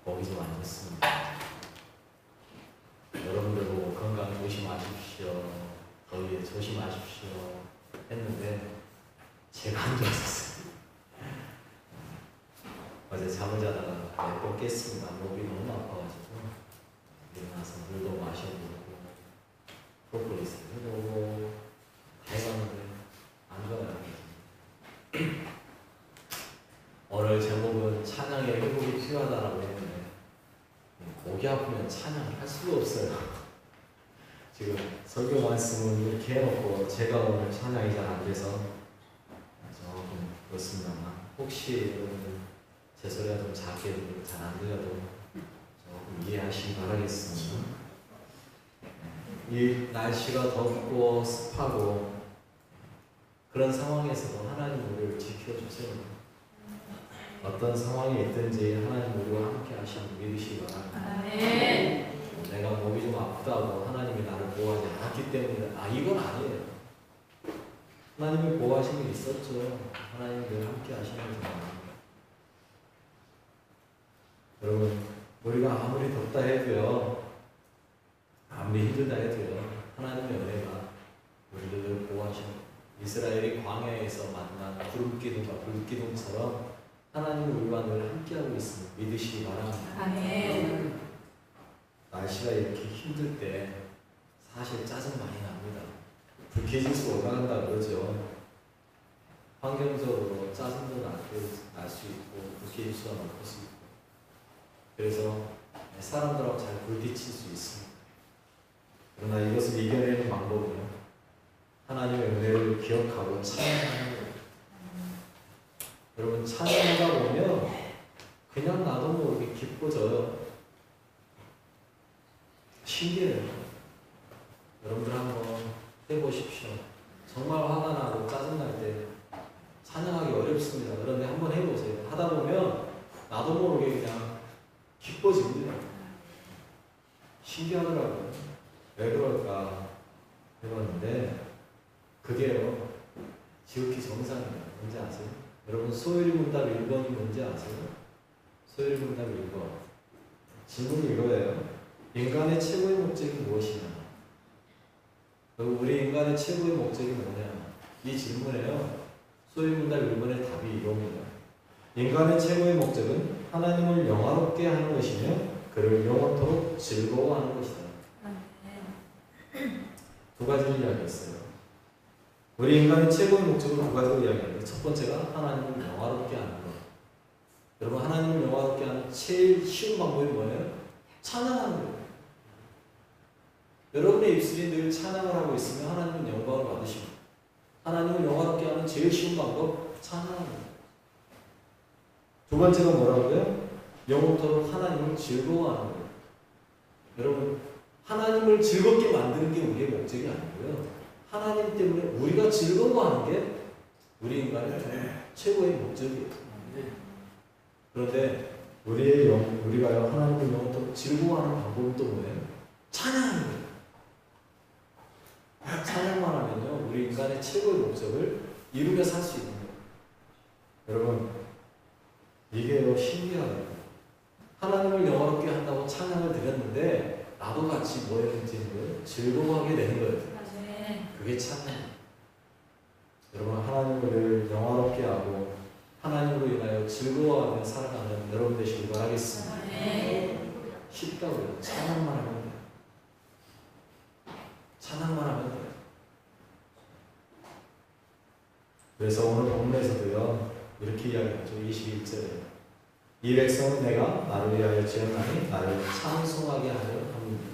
목이 좀 안 좋습니다. 여러분들도 건강 조심하십시오. 더위에 조심하십시오. 했는데 제가 안 좋았었어요. 어제 잠을 자다가 몇 번 깼습니다. 목이 너무 아파가지고 일어나서 물도 마셔보고 프로폴리스 해보고 다 해봤는데 안 좋아요. 오늘 제목은 찬양의 회복이 필요하다라고 했는데 목이 아프면 찬양을 할 수가 없어요. 지금 설교 말씀을 이렇게 해놓고 제가 오늘 찬양이 잘 안 돼서 조금 그렇습니다만 혹시 여러분 제 소리가 좀 작게 잘 안 들려도 조금 이해하시기 바라겠습니다. 이 날씨가 덥고 습하고 그런 상황에서도 하나님 우리를 지켜주세요. 어떤 상황이 있든지 하나님 우리와 함께 하시는 믿으시기 바랍니다. 내가 몸이 좀 아프다고 하나님이 나를 보호하지 않았기 때문에 이건 아니에요. 하나님이 보호하신 게 있었죠. 하나님이 늘 함께 하시는 거죠. 여러분 우리가 아무리 덥다 해도요, 아무리 힘들다 해도요, 하나님의 은혜가 우리를 보호하시는 거예요. 이스라엘이 광야에서 만난 구름기둥과 불기둥처럼 하나님은 우리와 늘 함께하고 있습니다. 믿으시기 바랍니다. 아멘. 날씨가 이렇게 힘들 때 사실 짜증 많이 납니다. 불쾌지수가 올라간다 그러죠. 환경적으로 짜증도 날 수 있고 불쾌지수가 높을 수 있고 그래서 사람들하고 잘 부딪힐 수 있습니다. 그러나 이것을 이겨내는 방법은요, 하나님의 은혜를 기억하고 찬양하는 거예요. 여러분 찬양하다 보면 그냥 나도 모르게 기뻐져요. 신기해요. 여러분들 한번 해보십시오. 정말 화가 나고 짜증날 때 찬양하기 어렵습니다. 그런데 한번 해보세요. 하다 보면 나도 모르게 그냥 기뻐집니다. 신기하더라고요. 왜 그럴까 해봤는데 그게요, 지극히 정상이에요. 뭔지 아세요? 여러분 소일문답 1번이 뭔지 아세요? 소일문답 1번 질문이 이거예요. 인간의 최고의 목적이 무엇이냐? 우리 인간의 최고의 목적이 뭐냐? 이 질문에요, 소일문답 1번의 답이 이겁니다. 인간의 최고의 목적은 하나님을 영화롭게 하는 것이며 그를 영원토록 즐거워하는 것이다. 두 가지를 이야기했어요. 우리 인간의 최고의 목적은 두 가지를 이야기합니다. 첫 번째가 하나님을 영화롭게 하는 것. 여러분 하나님을 영화롭게 하는 제일 쉬운 방법이 뭐예요? 찬양하는 거예요. 여러분의 입술이 늘 찬양을 하고 있으면 하나님은 영광을 받으십니다. 하나님을 영화롭게 하는 제일 쉬운 방법, 찬양하는 거예요. 두 번째가 뭐라고요? 영원토록 하나님을 즐거워하는 거예요. 여러분 하나님을 즐겁게 만드는 게 우리의 목적이 아니고요, 하나님 때문에 우리가 즐거워하는 게 우리 인간의 최고의 목적이에요. 그런데 우리가 하나님을 영원토록 즐거워하는 방법은 또 뭐예요? 찬양하는 거예요. 찬양만 하면요, 우리 인간의 최고의 목적을 이루며 살 수 있는 거예요. 여러분 이게요 신기하네요. 하나님을 영화롭게 한다고 찬양을 드렸는데 나도 같이 뭐 했는지 즐거워하게 되는 거예요. 그게 찬양이에요. 여러분 하나님을 늘 영화롭게 하고 하나님으로 인하여 즐거워하며 살아가는 여러분 되시길 바라겠습니다. 쉽다고요. 찬양만 하면 돼요. 찬양만 하면 돼요. 그래서 오늘 본문에서도요 이렇게 이야기하죠. 21절에 이 백성은 내가 나를 위하여 지었나니 나를 찬송하게 하려 합니다.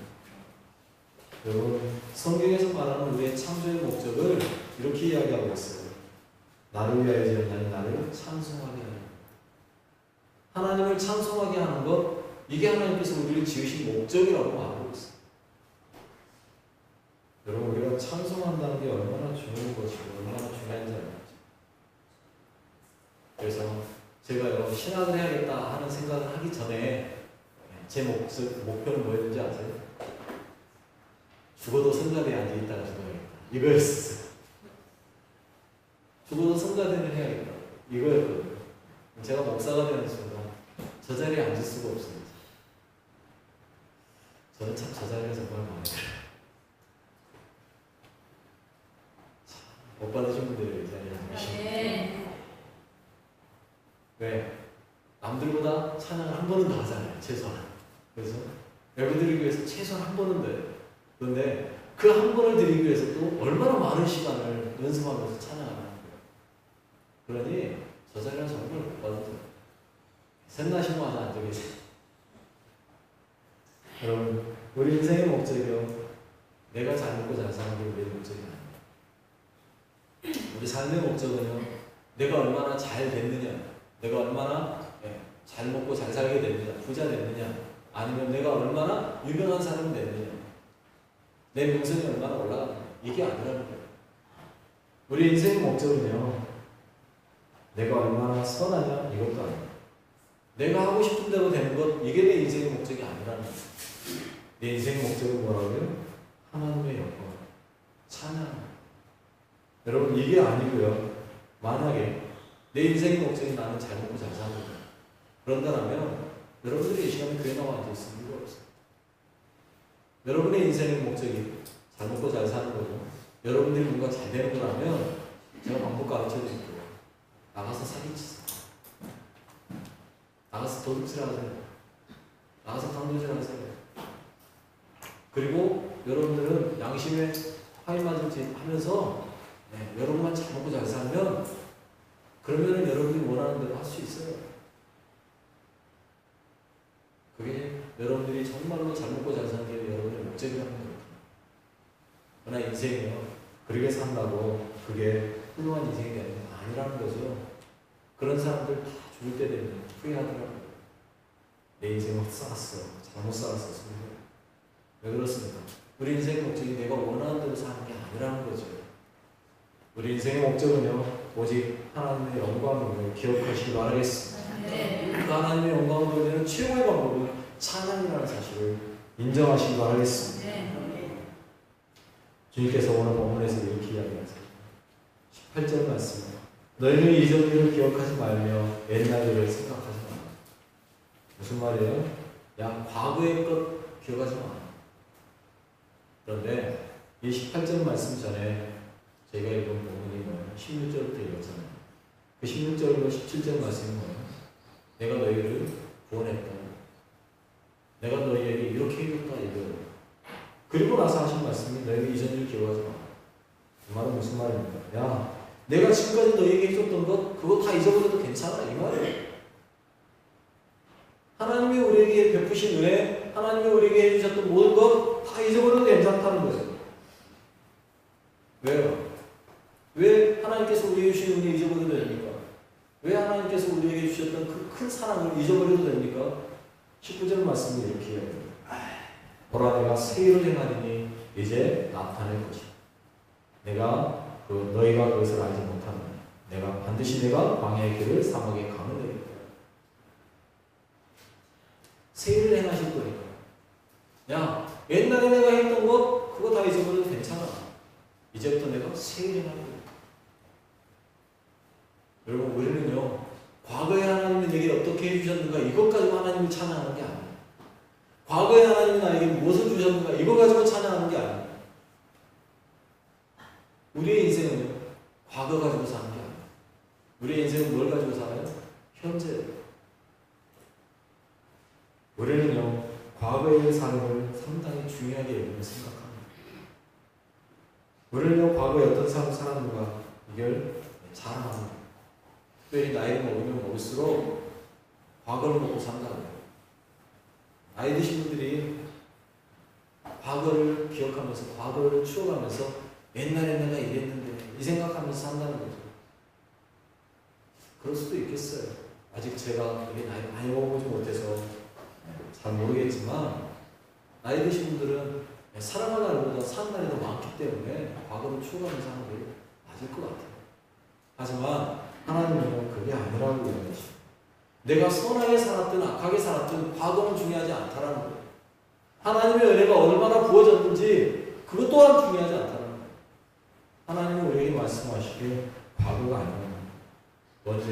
여러분 성경에서 말하는 우리의 창조의 목적을 이렇게 이야기하고 있어요. 나를 위하여 지었나니 나를 찬송하게 하려. 하나님을 찬송하게 하는 것, 이게 하나님께서 우리를 지으신 목적이라고 말하고 있어요. 여러분 우리가 찬송한다는 게 얼마나 중요한 것이고 얼마나 중요한지 알죠? 그래서 제가요 신학을 해야겠다 하는 생각을 하기 전에 제 목표는 뭐였는지 아세요? 죽어도 성가대에 앉아있다가 죽어야겠다 이거였어요. 죽어도 성가대는 해야겠다 이거였거든요. 제가 목사가 되는 순간 저 자리에 앉을 수가 없습니다. 저는 참 저 자리가 정말 마음에 들어요. 못 받으신 분들이 이 자리에 안 계시고 왜? 남들보다 찬양을 한 번은 더 하잖아요. 최소한. 그래서 여러분 드리기 위해서 최소한 한 번은 더 해요. 그런데 그 한 번을 드리기 위해서 또 얼마나 많은 시간을 연습하면서 찬양을 하는 거예요. 그러니 저 자리는 정말 못 받으세요. 샘나신 거 하나 안 되겠어요. 여러분 우리 인생의 목적이요. 내가 잘 먹고 잘 사는 게 우리의 목적이 아니에요. 우리 삶의 목적은요. 내가 얼마나 잘 됐느냐, 내가 얼마나 잘 먹고 잘 살게 됐느냐, 부자 됐느냐, 아니면 내가 얼마나 유명한 사람이 됐느냐, 내 명성이 얼마나 올라가느냐, 이게 아니라는 거예요. 우리 인생의 목적은요. 내가 얼마나 선하냐, 이것도 아니에요. 내가 하고 싶은 대로 되는 것, 이게 내 인생의 목적이 아니라는 거예요. 내 인생의 목적은 뭐라고요? 하나님의 영광, 찬양. 여러분 이게 아니고요. 만약에 내 인생의 목적이 나는 잘 먹고 잘 사는 거예요. 그런다면 여러분들이 이 시간에 교회 나와 앉아있을 이유가 없어요. 여러분의 인생의 목적이 잘 먹고 잘 사는 거죠. 여러분들이 뭔가 잘 되는 거라면 제가 방법 가르쳐 드릴게요. 나가서 사기치세요. 나가서 도둑질 하세요. 나가서 강도질 하세요. 그리고 여러분들은 양심에 화이 맞을지 하면서 여러분만 잘 먹고 잘 살면 그러면은 여러분이 원하는 대로 할 수 있어요. 그게 여러분들이 정말로 잘 먹고 잘 사는 게 여러분의 목적이라는 거예요. 그러나 인생이요. 그렇게 산다고 그게 훌륭한 인생이 아니라는 거죠. 그런 사람들 다 죽을 때 되면 후회하더라고요. 내 인생을 헛살았어. 잘못 살았어. 왜 그렇습니까? 우리 인생의 목적이 내가 원하는 대로 사는 게 아니라는 거죠. 우리 인생의 목적은요. 오직 하나님의 영광을 기억하시기 바라겠습니다. 그 하나님의 영광을 보여드리는 최고의 방법은 찬양이라는 사실을 인정하시기 바라겠습니다. 주님께서 오늘 본문에서 이렇게 이야기하세요. 18절 말씀. 너희는 이전 일을 기억하지 말며 옛날 일을 생각하지 마. 무슨 말이에요? 야, 과거의 것 기억하지 마. 그런데 이 18절 말씀 전에 저희가 읽은 부분이 뭐예요? 16절부터 읽었잖아요. 그 16절과 17절 말씀이 뭐예요? 내가 너희를 구원했다. 내가 너희에게 이렇게 해줬다 이거예요. 그리고 나서 하신 말씀이 너희는 이전 일 기억하지 마. 이 말은 무슨 말입니까? 야, 내가 지금까지 너희에게 해줬던 것 그거 다 잊어버려도 괜찮아 이 말이에요. 하나님이 우리에게 베푸신 은혜, 하나님이 우리에게 해주셨던 모든 것 다 잊어버려도 괜찮다는 거예요. 왜요? 왜 하나님께서 우리에게 주신 은혜 잊어버려도 됩니까? 왜 하나님께서 우리에게 주셨던 그 큰 사랑을 잊어버려도 됩니까? 19절 말씀이 이렇게 해요. 보라 내가 새 일을 행하리니 이제 나타낼 것이다. 내가 너희가 그것을 알지 못하는 내가 반드시 내가 광야의 길을 사막의 강을 내리겠다. 새 일을 행하실 거니까. 야, 옛날에 내가 했던 것 그거 다 잊어버려도 괜찮아. 이제부터 내가 새 일을 행할 거야. 여러분 우리는요 과거에 하나님이 내게 어떻게 해주셨는가 이것 가지고 하나님을 찬양하는 게 아니에요. 과거에 하나님이 나에게 무엇을 주셨는가 이거 가지고 찬양하는 게 아니에요. 우리의 인생은요 과거 가지고 사는 게 아니에요. 우리의 인생은 뭘 가지고 살아요? 현재예요. 우리는요 과거의 삶을 상당히 중요하게 여기며 생각합니다. 우리는요 과거에 어떤 삶을 살았는가 이걸 자랑합니다. 특별히 나이를 먹으면 먹을수록 과거를 먹고 산다고요. 나이 드신 분들이 과거를 기억하면서 과거를 추억하면서 옛날에 내가 이랬는데 이 생각하면서 산다는 거죠. 그럴 수도 있겠어요. 아직 제가 이게 나이 많이 먹어보지 못해서 잘 모르겠지만 나이 드신 분들은 살아갈 날보다 사는 날이 더 많기 때문에 과거를 추억하면서 하는 게 맞을 것 같아요. 하지만 하나님은 그게 아니라고 이야기하시죠. 내가 선하게 살았든 악하게 살았든 과거는 중요하지 않다라는 거예요. 하나님의 은혜가 얼마나 부어졌는지 그것 또한 중요하지 않다라는 거예요. 하나님은 우리에게 말씀하시길 과거가 아니라 먼저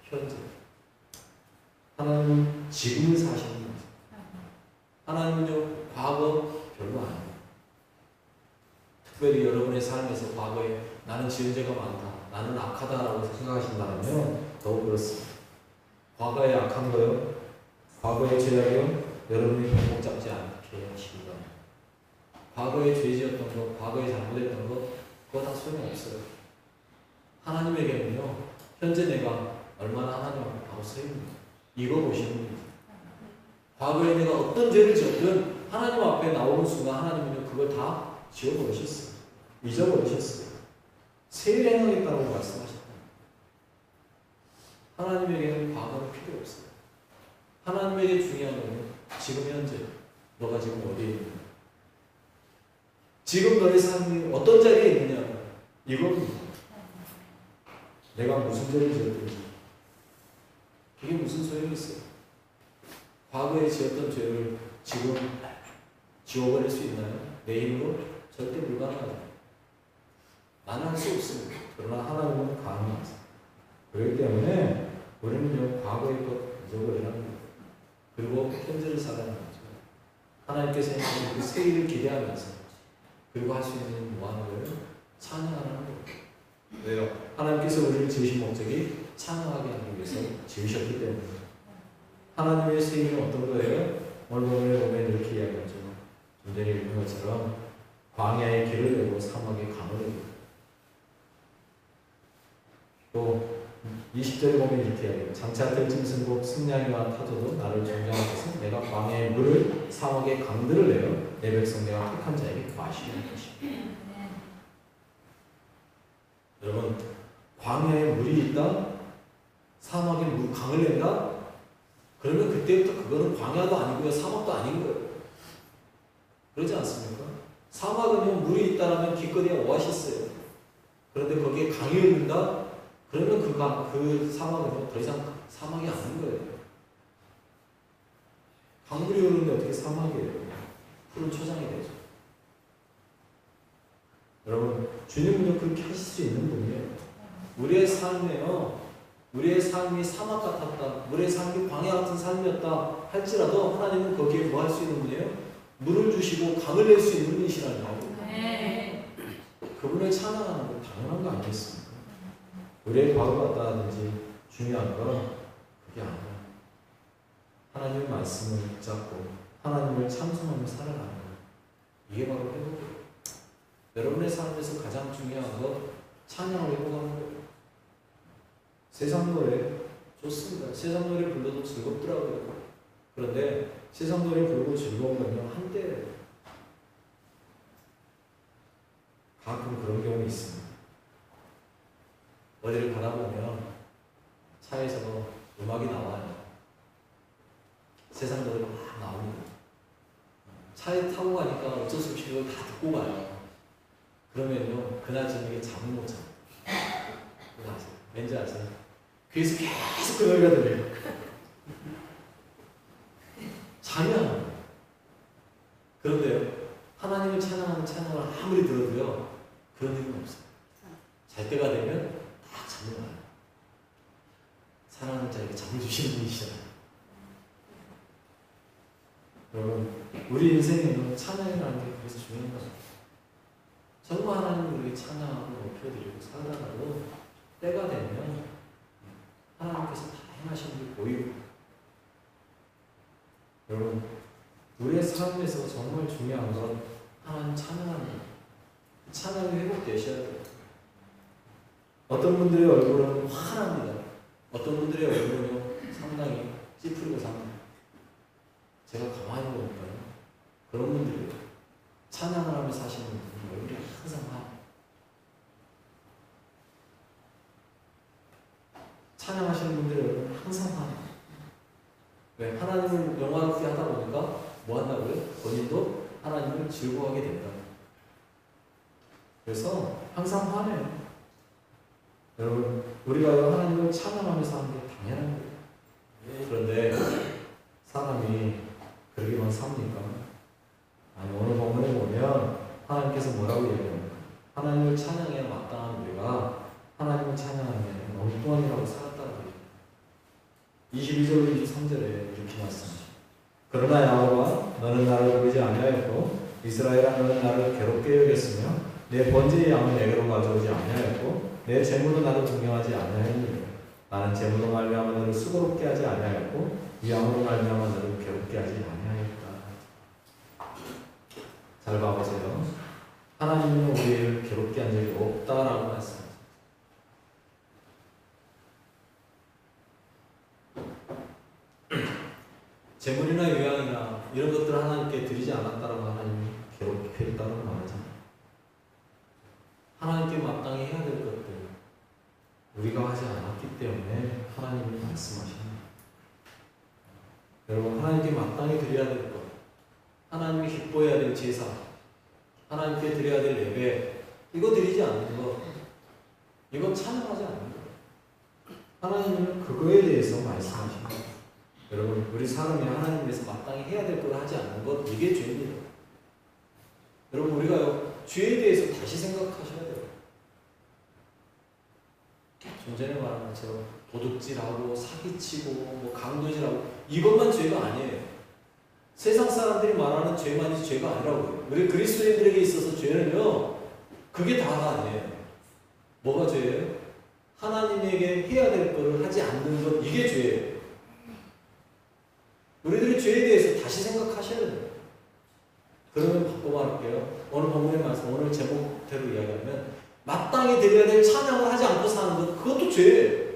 현재. 하나님은 지금을 사시는 거죠. 하나님은요 과거 과거 별거 아니에요. 특별히 여러분의 삶에서 과거에 나는 지은 죄가 많다, 나는 악하다라고 생각하신다면 더욱 그렇습니다. 과거에 악한 거요, 과거의 죄악이요, 여러분이 발목 잡지 않게 하시기 바랍니다. 과거에 죄 지었던 것, 과거에 잘못했던 것, 그거 다 소용없어요. 하나님에게는요, 현재 내가 얼마나 하나님 앞에 바로 서 있는지 이거 보시는 거예요. 과거에 내가 어떤 죄를 지었든 하나님 앞에 나오는 순간 하나님은 그걸 다 지워버리셨어요. 잊어버리셨어요. 새 일 행하겠다고 말씀하셨다. 하나님에게는 과거는 필요 없어요. 하나님에게 중요한 것은 지금 현재 너가 지금 어디에 있느냐, 지금 너의 삶이 어떤 자리에 있느냐, 이겁니다. 내가 무슨 죄를 지었든지 그게 무슨 소용이 있어요. 과거에 지었던 죄를 지금 지워버릴 수 있나요? 내 힘으로? 절대 불가능하죠. 나는 할 수 없습니다. 그러나 하나님은 가능하세요. 그렇기 때문에 우리는 과거의 것 잊어버리라는 거예요. 그리고 현재를 살아가는 거죠. 하나님께서 해주신 그 새 일을 기대하면서 그리고 할 수 있는 뭐 하는 거예요? 찬양하는 거예요. 왜요? 하나님께서 우리를 지으신 목적이 찬양하게 하기 위해서 지으셨기 때문에. 하나님의 새 일은 어떤 거예요? 오늘 보면 이렇게 이야기하죠. 좀 전에 읽은 것처럼 광야에 길을 내고 사막에 강을 내고, 또 20절에 보면 이렇게 이야기해요. 장차 들짐승국 승냥이와 타조도 나를 존경할 것은 내가 광야에 물을 사막에 강들을 내어 내 백성 내가 택한 자에게 마시게 할 것입니다. 여러분, 광야에 물이 있다? 사막에 강을 낸다? 그러면 그때부터 그거는 광야도 아니고요, 사막도 아닌 거예요. 그러지 않습니까? 사막은 물이 있다라면 기껏해야 오아시스예요. 그런데 거기에 강이 흐른다? 그러면 그 사막은 더 이상 사막이 아닌 거예요. 강물이 흐르는데 어떻게 사막이에요? 푸른 초장이 되죠. 여러분, 주님은 그렇게 하실 수 있는 분이에요. 우리의 삶에요, 우리의 삶이 사막 같았다, 우리의 삶이 광야 같은 삶이었다 할지라도 하나님은 거기에 뭐 할 수 있는 분이에요? 물을 주시고 강을 낼 수 있는 분이시라뇨. 네. 그분을 찬양하는 건 당연한 거 아니겠습니까? 우리의 과거가 어떠하든지 중요한 건 그게 아니라 하나님의 말씀을 붙잡고 하나님을 찬송하며 살아가는 것, 이게 바로 회복이에요. 여러분의 삶에서 가장 중요한 건 찬양을 회복하는 거예요. 세상 노래 좋습니다. 세상 노래 불러도 즐겁더라고요. 그런데 세상 노래 부르고 즐거운 건요, 한때예요. 가끔 그런 경우 있습니다. 어디를 가다 보면 차에서 음악이 나와요. 세상 노래가 막 나옵니다. 차에 타고 가니까 어쩔 수 없이 그걸 다 듣고 가요. 그러면요, 그날 저녁에 잠을 못 자요. 그거 아세요? 왠지 아세요? 귀에서 계속 그 노래가 들려요. 잠이 안 와요. 그런데요, 하나님을 찬양하는 찬양을 아무리 들어도요, 그런 일은 없어요. 잘 때가 되면 딱 잠이 와요. 사랑하는 자에게 잠을 주시는 분이시잖아요. 여러분, 우리 인생에는 찬양이라는 게 그래서 중요한 거죠. 정말 하나님을 우리 찬양하고 높여드리고 살다가도 때가 되면 하나님께서 다 행하신 게 보이고, 여러분, 우리의 삶에서 정말 중요한 건 하나님 찬양하는 거예요. 찬양이 회복되셔야 돼요. 어떤 분들의 얼굴은 환합니다. 어떤 분들의 얼굴은요, 상당히 찌푸리고 삽니다. 제가 가만히 보니까요, 그런 분들이 찬양을 하며 사시는 분들은 얼굴이 항상 환해요. 찬양하시는 분들의 얼굴은 항상 환해요. 왜? 하나님을 영화롭게 하다 보니까 뭐 한다고요? 본인도 하나님을 즐거워하게 된다. 그래서 항상 화내요. 여러분, 우리가 하나님을 찬양하면서 하는 게 당연한 거예요. 그런데 사람이 그러기만 삽니까? 아니, 오늘 본문에 보면 하나님께서 뭐라고 얘기합니까? 하나님을 찬양해야 마땅한 우리가 하나님을 찬양하면 엉뚱한이라고 살았다고 해요. 22절 23절에 이렇게 말씀하시죠. 그러나 야호와 너는 나를 부르지 아니하였고 이스라엘아 너는 나를 괴롭게 여겼으며 내 번제의 양을 내게로 가져오지 아니하였고 내 재물도 나를 동경하지 아니하였느니라. 나는 재물로 말미암아 너를 수고롭게 하지 아니하였고 이 양으로 말미암아 너를 괴롭게 하지 아니하였다. 잘 봐보세요. 하나님은 우리를 괴롭게 한 적이 없다라고 말씀하십니다. 재물이나 유향이나 이런 것들을 하나님께 드리지 않았다라고 하나님이 괴롭게 했다고 말하잖아요. 하나님께 마땅히 해야 될 것들 우리가 하지 않았기 때문에 하나님이 말씀하십니다. 여러분 하나님께 마땅히 드려야 될 것, 하나님이 기뻐해야 될 제사, 하나님께 드려야 될 예배, 이거 드리지 않는 것, 이건 찬양하지 않는 것. 하나님은 그거에 대해서 말씀하십니다. 여러분 우리 사람이 하나님 위해서 마땅히 해야 될 걸 하지 않는 것, 이게 죄입니다. 여러분 우리가요 죄에 대해서 다시 생각하셔야 돼요. 좀 전에 말한 것처럼 도둑질하고 사기치고 뭐 강도질하고 이것만 죄가 아니에요. 세상 사람들이 말하는 죄만이 죄가 아니라고요. 우리 그리스도인들에게 있어서 죄는요 그게 다가 아니에요. 뭐가 죄예요? 하나님에게 해야 될 것을 하지 않는 것, 이게 죄예요. 우리들이 죄에 대해서 다시 생각하셔야 돼요. 그러면 바꿔 말할게요. 오늘 본문의 말씀, 오늘 제목대로 이야기하면 마땅히 드려야 될 찬양을 하지 않고 사는 것, 그것도 죄예요.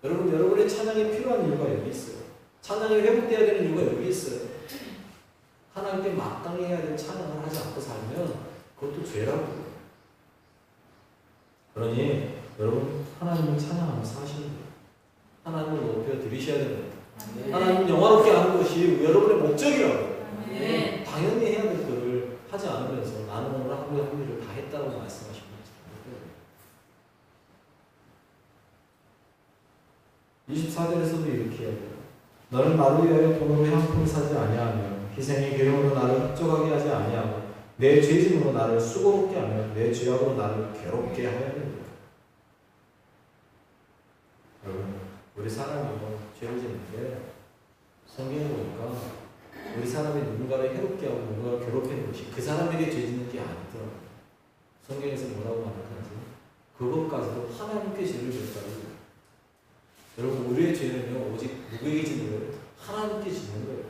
여러분, 여러분의 찬양이 필요한 이유가 여기 있어요. 찬양이 회복되어야 되는 이유가 여기 있어요. 하나님께 마땅히 해야 될 찬양을 하지 않고 살면 그것도 죄라고. 그러니 여러분 하나님을 찬양하면서 사시는 거예요. 하나님을 높여 드리셔야 됩니다. 하나님을 영화롭게 하는 것이 여러분의 목적이라고. 당연히 해야 될 것을 하지 않으면서 나는 오늘 한 일을 다 했다고 말씀하시는 거죠. 24절에서도 이렇게 이야기해요. 너는 나를 위하여 돈으로 향품을 사지 아니하며 희생의 기름으로 나를 흡족하게 하지 아니하고 내 죄짐으로 나를 수고롭게 하며 내 죄악으로 나를 괴롭게 하여야 됩니다. 여러분 우리 사람이 죄를 짓는데 성경에 보니까 우리 사람이 누군가를 해롭게 하고 누군가를 괴롭히는 것이 그 사람에게 죄 짓는 게 아니더라고요. 성경에서 뭐라고 말하는지 그것까지도 하나님께 죄를 졌다고. 여러분 우리의 죄는요 오직 누구에게 짓는 거예요? 하나님께 짓는 거예요.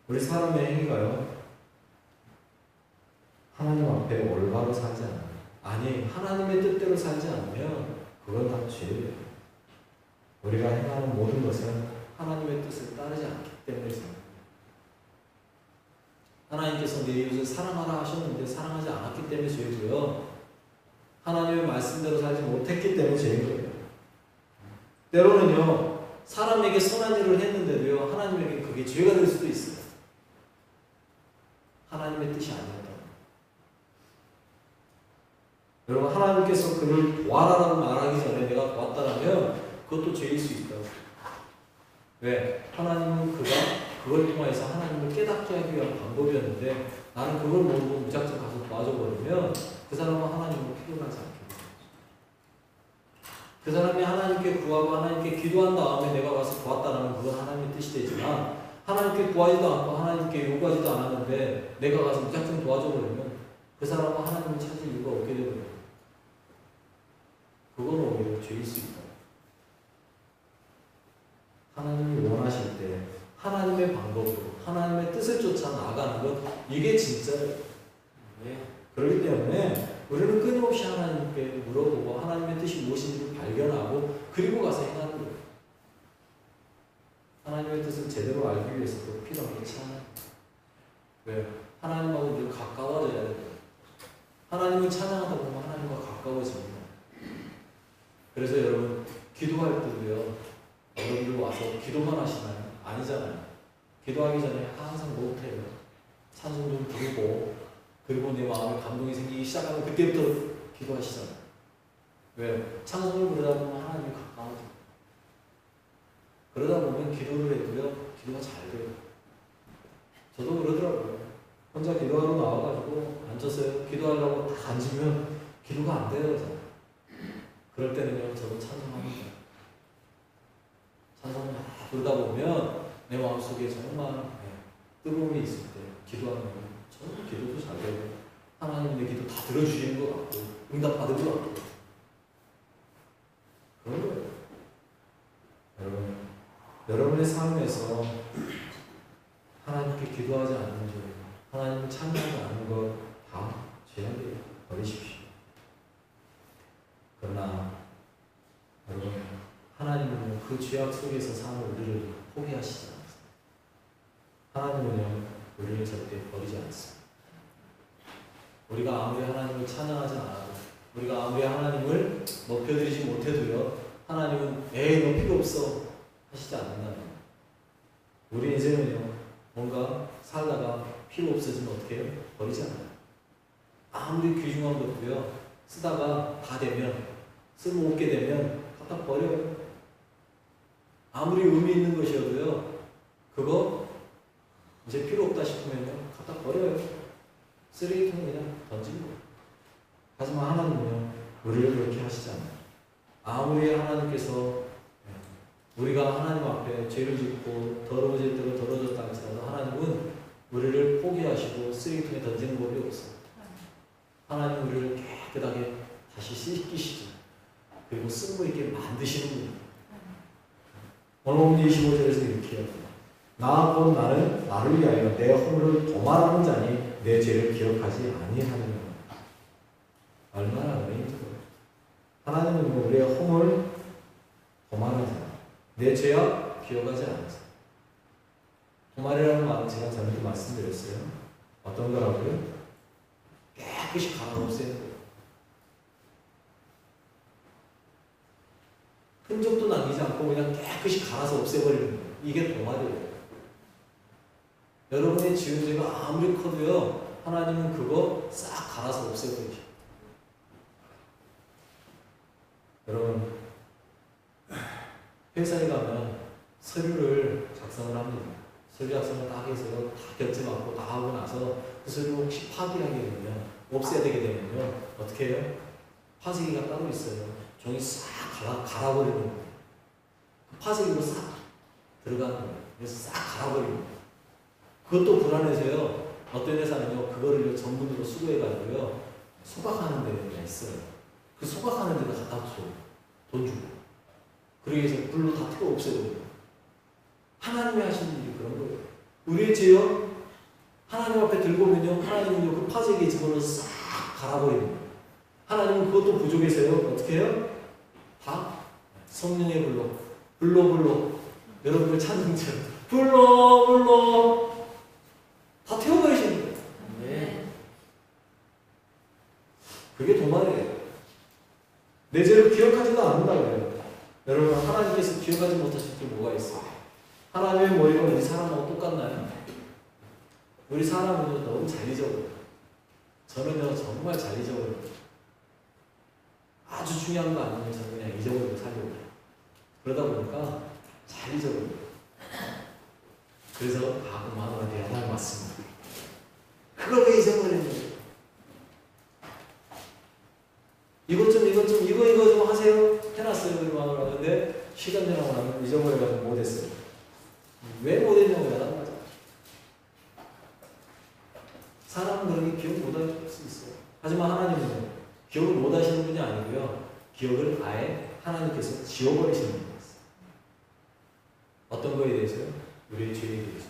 우리 사람의 행위가요 하나님 앞에 올바로 살지 않아요. 아니 하나님의 뜻대로 살지 않으면 그건 다 죄예요. 우리가 행하는 모든 것은 하나님의 뜻을 따르지 않기 때문이죠. 하나님께서 내 이웃을 사랑하라 하셨는데 사랑하지 않았기 때문에 죄고요. 하나님의 말씀대로 살지 못했기 때문에 죄인 거예요. 때로는요 사람에게 선한 일을 했는데도요 하나님에게 그게 죄가 될 수도 있어요. 하나님의 뜻이 아니었다. 여러분 하나님께서 그를 도와라라고 말하기 전에 내가 도왔다라면 그것도 죄일 수 있다고. 왜? 하나님은 그걸 통해서 하나님을 깨닫게 하기 위한 방법이었는데 나는 그걸 모르고 무작정 가서 도와줘버리면 그 사람은 하나님을 필요하지 않게 돼요. 그 사람이 하나님께 구하고 하나님께 기도한 다음에 내가 가서 도왔다라면 그건 하나님의 뜻이 되지만 하나님께 구하지도 않고 하나님께 요구하지도 않았는데 내가 가서 무작정 도와줘버리면 그 사람은 하나님을 찾을 이유가 없게 되거든요. 그건 오히려 죄일 수 있다. 하나님이 원하실 때 하나님의 방법으로 하나님의 뜻을 쫓아 나아가는 것, 이게 진짜예요. 그렇기 때문에 우리는 끊임없이 하나님께 물어보고 하나님의 뜻이 무엇인지를 발견하고 그리고 가서 행하는 거예요. 하나님의 뜻을 제대로 알기 위해서도 필요한 게 찬양. 왜? 하나님하고 늘 가까워져야 돼요. 하나님을 찬양하다 보면 하나님과 가까워집니다. 그래서 여러분 기도할 때도요 여러분들 와서 기도만 하시나요? 아니잖아요. 기도하기 전에 항상 못해요. 찬송 좀 부르고 그리고 내 마음에 감동이 생기기 시작하면 그때부터 기도하시잖아요. 왜? 찬송을 부르다 보면 하나님이 가까워져요. 그러다 보면 기도를 해도요 기도가 잘 돼요. 저도 그러더라고요. 혼자 기도하러 나와가지고 앉았어요. 기도하려고 딱 앉으면 기도가 안 돼요. 그럴 때는요 저도 찬송합니다. 찬송을 부르다 보면 내 마음속에 정말 뜨거움이 있을 때 기도하면 저는 기도도 잘 되고 하나님의 기도 다 들어주시는 것 같고 응답받은 것 같고 그런 거예요. 여러분의 삶에서 하나님께 기도하지 않는 줄, 하나님을 찬양하지 않는 것 다 죄악이에요. 버리십시오. 그러나 여러분, 하나님은 그 죄악 속에서 사는 우리를 포기하시지 않습니다. 하나님은요, 우리를 절대 버리지 않습니다. 우리가 아무리 하나님을 찬양하지 않아도, 우리가 아무리 하나님을 높여드리지 못해도요, 하나님은 에이 너 필요 없어 하시지 않는다는 거예요. 우리 인생은요, 뭔가 살다가 필요 없어지면 어떻게 해요? 버리지 않아요. 아무리 귀중한 것도요, 쓰다가 다 되면, 쓸모없게 되면 갖다 버려요. 아무리 의미 있는 것이어도요, 그거 이제 필요 없다 싶으면요, 갖다 버려요. 쓰레기통에 그냥 던지는 거예요. 하지만 하나님은요, 우리를 그렇게 하시지 않아요. 아무리 하나님께서 우리가 하나님 앞에 죄를 짓고 더러워질 대로 더러워졌다 할지라도 하나님은 우리를 포기하시고 쓰레기통에 던지는 법이 없어요. 하나님은 우리를 깨끗하게 다시 씻기시죠. 그리고 쓸모있게 만드시는 분이에요. 오늘 25절에서 이렇게 해요. 나 곧 나는 나를 위하여 내 허물을 도말하는 자니 내 죄를 기억하지 아니하느니라. 얼마나 은혜인 거예요. 하나님은 우리의 허물 도말하는 자, 내 죄악 기억하지 않으세요. 도말이라는 말은 제가 전에도 말씀드렸어요. 어떤 거라고요? 깨끗이 갈아 없애는 거예요. 흔적도 남기지 않고 그냥 깨끗이 갈아서 없애버리는 거예요. 이게 도말이에요. 여러분의 지은 죄가 아무리 커도요, 하나님은 그거 싹 갈아서 없애버리죠. 여러분, 회사에 가면 서류를 작성을 합니다. 서류 작성을 딱 해서 다 결제 받고 다 하고 나서 그 서류 혹시 파기하게 되면, 없애야 되게 되면요, 어떻게 해요? 파쇄기가 따로 있어요. 종이 싹 갈아버리는 거예요. 그 파쇄기로 싹 들어가는 거예요. 그래서 싹 갈아버리는 거예요. 그것도 불안해서요, 어떤 회사는요, 그거를 전문으로 수거해가지고요, 소각하는 데가 있어요. 그 소각하는 데다 갖다 줘. 돈 주고. 그러기 위해서 불로 다 태워 없애버려요. 하나님이 하시는 일이 그런 거예요. 우리의 죄요, 하나님 앞에 들고 오면요, 하나님은요, 그 파쇄기에 집어넣어서 싹 갈아버리는 거예요. 하나님은 그것도 부족해서요, 어떻게 해요? 다 성령의 불로 여러분을 찾는 자 불로 다 태워버리시는 거예요. 네. 그게 도말이에요. 내 죄를 기억하지도 않는다고요. 여러분, 하나님께서 기억하지 못하실 게 뭐가 있어요? 하나님의 머리가 우리 사람하고 똑같나요? 우리 사람은 너무 잘 잊어버려요. 저는요, 정말 잘 잊어버려요. 아주 중요한 거 아니면 저는 그냥 잊어버리고 살려고 해요. 그러다 보니까 잘 잊어버려요. 그래서 가끔 마누라한테 연락이 왔습니다. 그걸 왜 잊어버리는 거예요? 이거 좀 하세요. 해놨어요. 우리 마누라. 근데 시간 지나고 나면 잊어버려가지고 못했어요. 왜 못했냐고 연락 맞아. 사람은 그렇게 기억 못할 수 있어요. 하지만 하나님은 기억을 못하시는 분이 아니고요, 기억을 아예 하나님께서 지워버리시는 분이 있어요. 어떤 거에 대해서요? 우리의 죄에 대해서.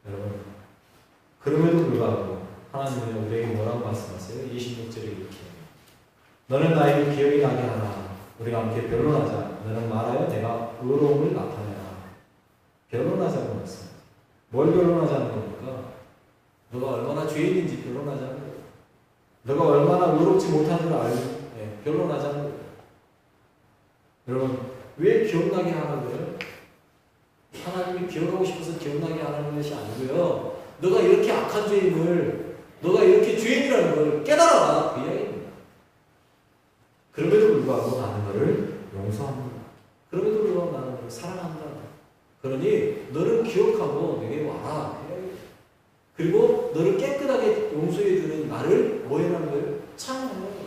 여러분, 그럼에도 불구하고 하나님은 우리에게 뭐라고 말씀하세요? 26절에 이렇게, 너는 나에게 기억이 나게 하라. 우리가 함께 변론하자. 너는 말하여 내가 의로움을 나타내라. 변론하자고 말씀합니다. 뭘 변론하자는 겁니까? 너가 얼마나 죄인인지 변론하자는 거예요. 너가 얼마나 의롭지 못한 줄 알고 변론하자는 거예요. 여러분, 왜 기억나게 하라고요? 하나님이 기억하고 싶어서 기억나게 하라는 것이 아니고요, 너가 이렇게 악한 죄인을, 너가 이렇게 죄인이라는 걸 깨달아라, 그 이야기입니다. 그럼에도 불구하고 나는 너를 용서합니다. 그럼에도 불구하고 나는 너를 사랑한다. 그러니 너를 기억하고 내게 와라. 그리고 너를 깨끗하게 용서해주는 나를 뭐 해라는 거예요? 찬양하는 거예요.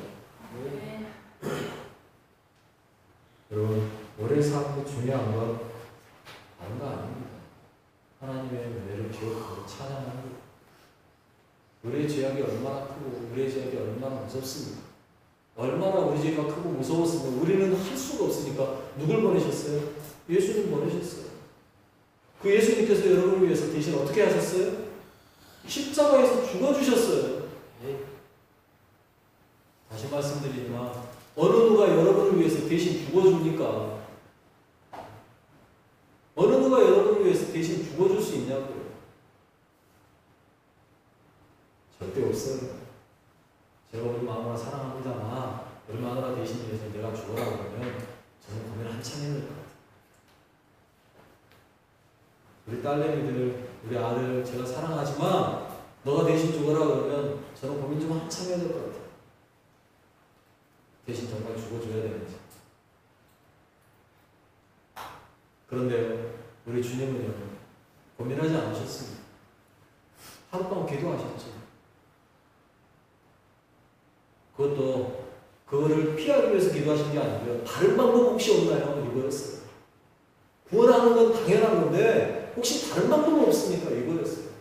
여러분, 오래 사는 게 중요한 건 다른 거 아닙니다. 하나님의 은혜를 기억하고 찬양하는 것. 우리의 죄악이 얼마나 크고 우리의 죄악이 얼마나 무섭습니까? 얼마나 우리 죄가 크고 무서웠으면 우리는 할 수가 없으니까 누굴 보내셨어요? 예수님 보내셨어요. 그 예수님께서 여러분을 위해서 대신 어떻게 하셨어요? 십자가에서 죽어주셨어요. 다시 말씀드리지만 어느 누가 여러분을 위해서 대신 죽어줍니까? 어느 누가 여러분을 위해서 대신 죽어줄 수 있냐고요? 절대 없어요. 제가 우리 마누라 사랑합니다만 우리 마누라 대신 위해서 내가 죽어라고 그러면 저는 고민 한참 해야 될 것 같아요. 우리 딸내미들, 우리 아들 제가 사랑하지만 너가 대신 죽어라고 그러면 저는 고민 좀 한참 해야 될 것 같아요. 대신 정말 죽어줘야 되는지. 그런데요, 우리 주님은요, 고민하지 않으셨습니다. 하룻밤 기도하셨죠. 그것도 그거를 피하기 위해서 기도하신 게 아니고요. 다른 방법 혹시 없나요? 이거였어요. 구원하는 건 당연한 건데 혹시 다른 방법은 없습니까? 이거였어요.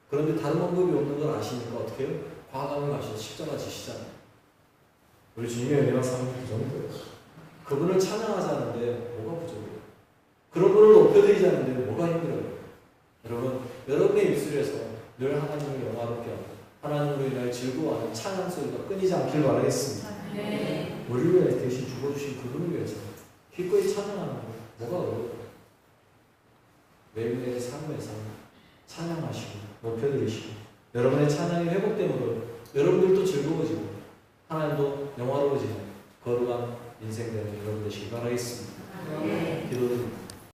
그런데 다른 방법이 없는 걸 아시니까 어떻게 해요? 과감히 가셔서 십자가 지시잖아요. 우리 주님의 은혜와 사랑이 그 정도예요. 그분을 찬양하자는데 뭐가 부족해요? 그런 분을 높여드리자는데 뭐가 힘들어요? 여러분, 여러분의 입술에서 늘 하나님을 영화롭게 하고 하나님으로 인하여 즐거워하는 찬양 소리가 끊이지 않길 바라겠습니다. 네. 우리를 위해 대신 죽어주신 그분을 위해서 기꺼이 찬양하는 거 뭐가 어려워요? 매일매일 삶에서 찬양하시고 높여드리시고 여러분의 찬양이 회복됨으로 여러분들도 즐거워지고 하나님도 영화로워지는 거룩한 인생 되는 여러분 되시기 바라겠습니다. 네. 기도드립니다.